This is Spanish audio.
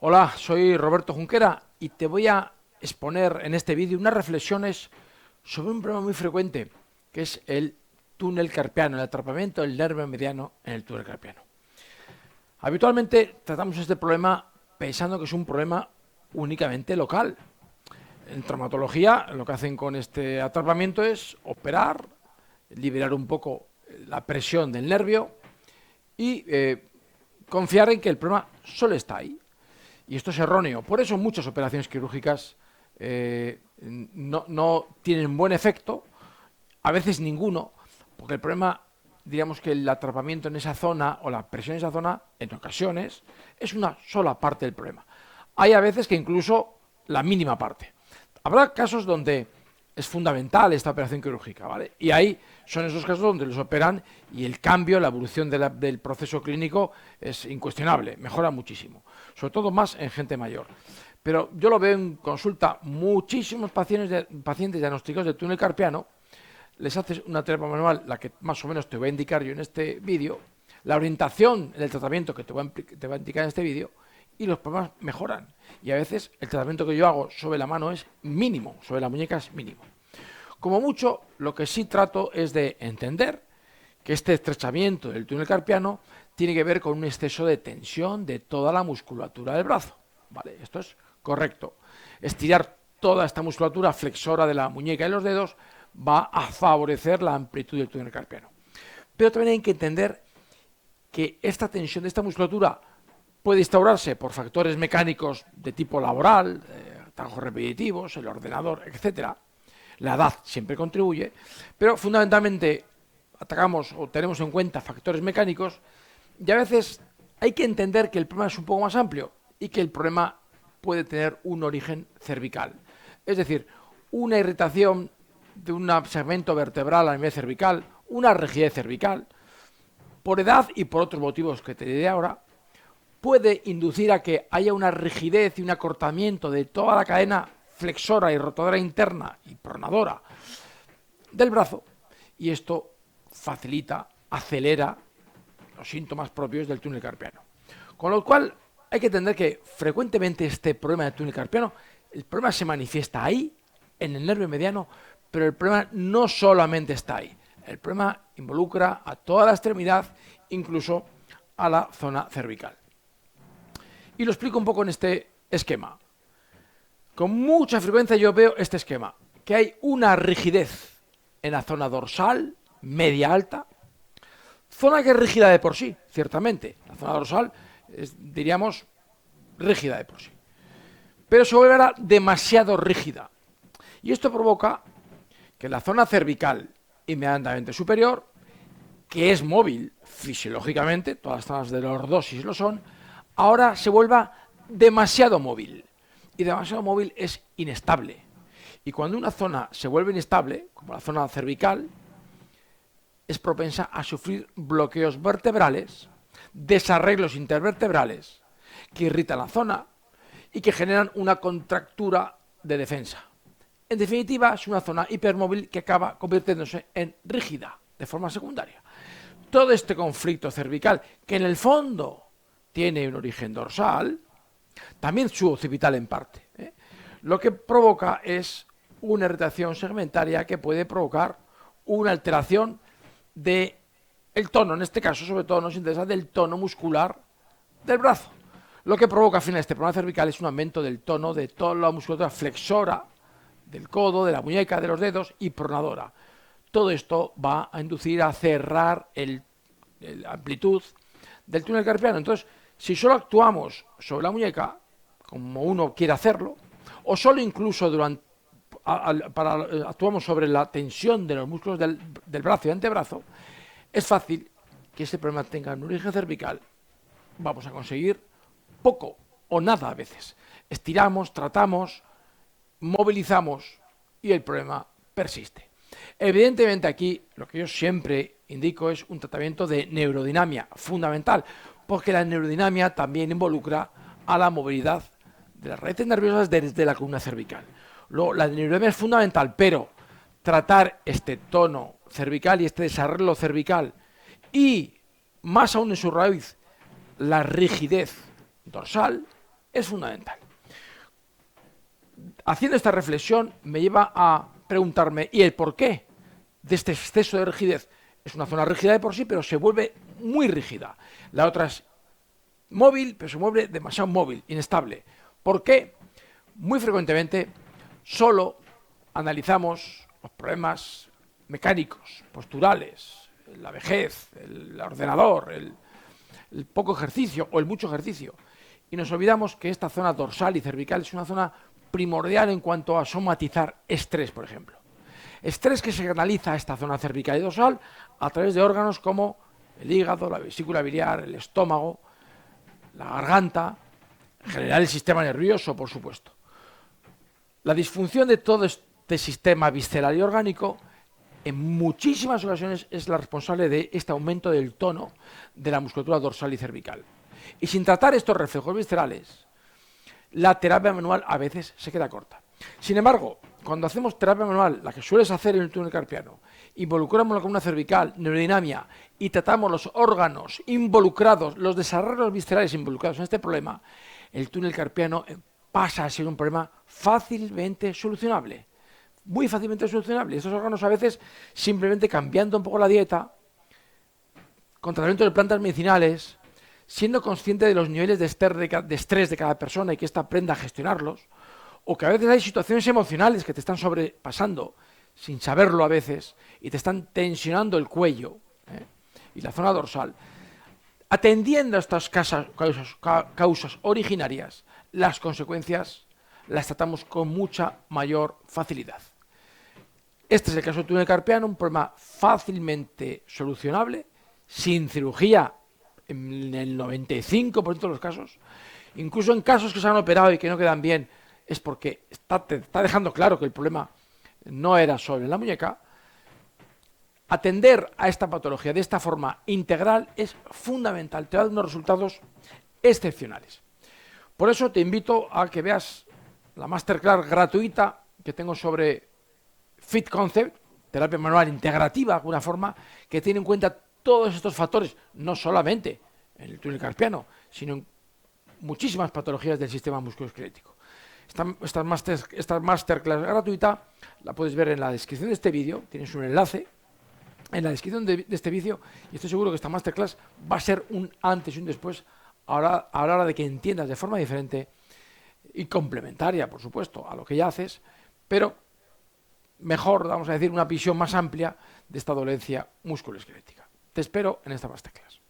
Hola, soy Roberto Junquera y te voy a exponer en este vídeo unas reflexiones sobre un problema muy frecuente, que es el túnel carpiano, el atrapamiento del nervio mediano en el túnel carpiano. Habitualmente tratamos este problema pensando que es un problema únicamente local. En traumatología lo que hacen con este atrapamiento es operar, liberar un poco la presión del nervio y confiar en que el problema solo está ahí. Y esto es erróneo. Por eso muchas operaciones quirúrgicas no tienen buen efecto, a veces ninguno, porque el problema, digamos que el atrapamiento en esa zona o la presión en esa zona, en ocasiones, es una sola parte del problema. Hay a veces que incluso la mínima parte. Habrá casos donde es fundamental esta operación quirúrgica, ¿vale? Y ahí son esos casos donde los operan y el cambio, la evolución del proceso clínico es incuestionable, mejora muchísimo, sobre todo más en gente mayor. Pero yo lo veo en consulta, muchísimos pacientes diagnosticados de túnel carpiano, les haces una terapia manual, la que más o menos te voy a indicar yo en este vídeo, la orientación del tratamiento que te voy a indicar en este vídeo, y los problemas mejoran. Y a veces el tratamiento que yo hago sobre la mano es mínimo, sobre la muñeca es mínimo. Como mucho, lo que sí trato es de entender que este estrechamiento del túnel carpiano tiene que ver con un exceso de tensión de toda la musculatura del brazo. Vale, esto es correcto. Estirar toda esta musculatura flexora de la muñeca y los dedos va a favorecer la amplitud del túnel carpiano. Pero también hay que entender que esta tensión de esta musculatura puede instaurarse por factores mecánicos de tipo laboral, trabajos repetitivos, el ordenador, etcétera. La edad siempre contribuye, pero fundamentalmente atacamos o tenemos en cuenta factores mecánicos y a veces hay que entender que el problema es un poco más amplio y que el problema puede tener un origen cervical. Es decir, una irritación de un segmento vertebral a nivel cervical, una rigidez cervical, por edad y por otros motivos que te diré ahora, puede inducir a que haya una rigidez y un acortamiento de toda la cadena flexora y rotadora interna y pronadora del brazo, y esto facilita, acelera los síntomas propios del túnel carpiano. Con lo cual hay que entender que frecuentemente este problema del túnel carpiano, el problema se manifiesta ahí, en el nervio mediano, pero el problema no solamente está ahí. El problema involucra a toda la extremidad, incluso a la zona cervical. Y lo explico un poco en este esquema. Con mucha frecuencia yo veo este esquema, que hay una rigidez en la zona dorsal, media alta, zona que es rígida de por sí, ciertamente. La zona dorsal es, diríamos, rígida de por sí. Pero se vuelve ahora demasiado rígida. Y esto provoca que la zona cervical inmediatamente superior, que es móvil fisiológicamente, todas las zonas de lordosis lo son, ahora se vuelva demasiado móvil. Y demasiado móvil es inestable. Y cuando una zona se vuelve inestable, como la zona cervical, es propensa a sufrir bloqueos vertebrales, desarreglos intervertebrales, que irritan la zona y que generan una contractura de defensa. En definitiva, es una zona hipermóvil que acaba convirtiéndose en rígida de forma secundaria. Todo este conflicto cervical, que en el fondo tiene un origen dorsal, también subooccipital en parte, lo que provoca es una irritación segmentaria que puede provocar una alteración del tono, en este caso sobre todo nos interesa del tono muscular del brazo. Lo que provoca al final este problema cervical es un aumento del tono de toda la musculatura flexora del codo, de la muñeca, de los dedos y pronadora. Todo esto va a inducir a cerrar la amplitud del túnel carpiano. Entonces, si solo actuamos sobre la muñeca, como uno quiere hacerlo, o solo incluso actuamos sobre la tensión de los músculos del brazo y antebrazo, es fácil que ese problema tenga un origen cervical. Vamos a conseguir poco o nada a veces. Estiramos, tratamos, movilizamos y el problema persiste. Evidentemente aquí lo que yo siempre indico es un tratamiento de neurodinamia fundamental, porque la neurodinamia también involucra a la movilidad de las raíces nerviosas desde la columna cervical. Luego, la neurodinamia es fundamental, pero tratar este tono cervical y este desarrollo cervical y, más aún en su raíz, la rigidez dorsal, es fundamental. Haciendo esta reflexión me lleva a preguntarme, ¿y el porqué de este exceso de rigidez? Es una zona rígida de por sí, pero se vuelve muy rígida. La otra es móvil, pero se mueve demasiado móvil, inestable. ¿Por qué? Muy frecuentemente solo analizamos los problemas mecánicos, posturales, la vejez, el ordenador, el poco ejercicio o el mucho ejercicio, y nos olvidamos que esta zona dorsal y cervical es una zona primordial en cuanto a somatizar estrés, por ejemplo. Estrés que se canaliza a esta zona cervical y dorsal a través de órganos como el hígado, la vesícula biliar, el estómago, la garganta, en general el sistema nervioso, por supuesto. La disfunción de todo este sistema visceral y orgánico en muchísimas ocasiones es la responsable de este aumento del tono de la musculatura dorsal y cervical. Y sin tratar estos reflejos viscerales, la terapia manual a veces se queda corta. Sin embargo, cuando hacemos terapia manual, la que sueles hacer en el túnel carpiano, involucramos la columna cervical, neurodinamia, y tratamos los órganos involucrados, los desarrollos viscerales involucrados en este problema, el túnel carpiano pasa a ser un problema fácilmente solucionable. Muy fácilmente solucionable. Estos órganos a veces, simplemente cambiando un poco la dieta, con tratamiento de plantas medicinales, siendo consciente de los niveles de estrés de cada persona y que ésta aprenda a gestionarlos, o que a veces hay situaciones emocionales que te están sobrepasando sin saberlo a veces y te están tensionando el cuello y la zona dorsal. Atendiendo a estas causas originarias, las consecuencias las tratamos con mucha mayor facilidad. Este es el caso del túnel carpiano, un problema fácilmente solucionable, sin cirugía en el 95% de los casos. Incluso en casos que se han operado y que no quedan bien, es porque te está dejando claro que el problema no era sobre la muñeca. Atender a esta patología de esta forma integral es fundamental, te da unos resultados excepcionales. Por eso te invito a que veas la masterclass gratuita que tengo sobre Fit Concept, terapia manual integrativa de alguna forma, que tiene en cuenta todos estos factores, no solamente en el túnel carpiano, sino en muchísimas patologías del sistema musculoesquelético. Esta masterclass gratuita la puedes ver en la descripción de este vídeo, tienes un enlace en la descripción de este vídeo, y estoy seguro que esta masterclass va a ser un antes y un después a la hora de que entiendas de forma diferente y complementaria, por supuesto, a lo que ya haces, pero mejor, vamos a decir, una visión más amplia de esta dolencia musculoesquelética. Te espero en esta masterclass.